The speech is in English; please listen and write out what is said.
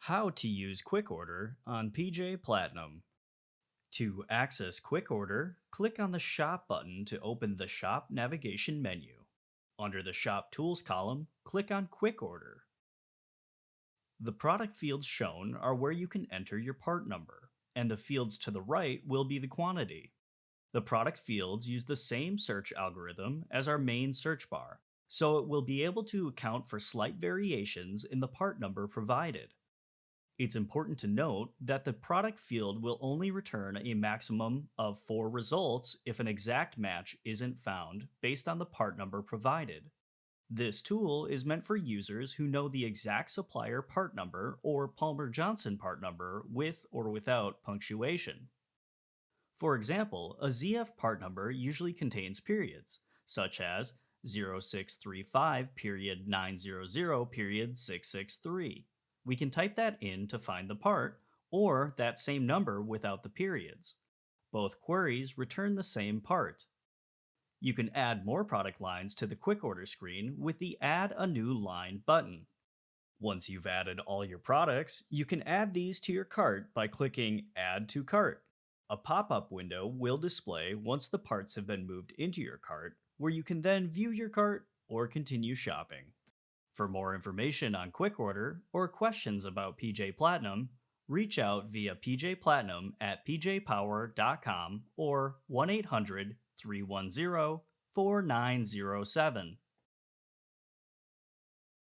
How to use Quick Order on PJ Platinum. To access Quick Order, click on the Shop button to open the Shop navigation menu. Under the Shop Tools column, click on Quick Order. The product fields shown are where you can enter your part number, and the fields to the right will be the quantity. The product fields use the same search algorithm as our main search bar, so it will be able to account for slight variations in the part number provided. It's important to note that the product field will only return a maximum of 4 results if an exact match isn't found based on the part number provided. This tool is meant for users who know the exact supplier part number or Palmer Johnson part number with or without punctuation. For example, a ZF part number usually contains periods, such as 0635 period 900 period 663. We can type that in to find the part, or that same number without the periods. Both queries return the same part. You can add more product lines to the quick order screen with the Add a New Line button. Once you've added all your products, you can add these to your cart by clicking Add to Cart. A pop up window will display once the parts have been moved into your cart, where you can then view your cart or continue shopping. For more information on Quick Order or questions about PJ Platinum, reach out via PJ Platinum at pjpower.com or 1 800 310 4907.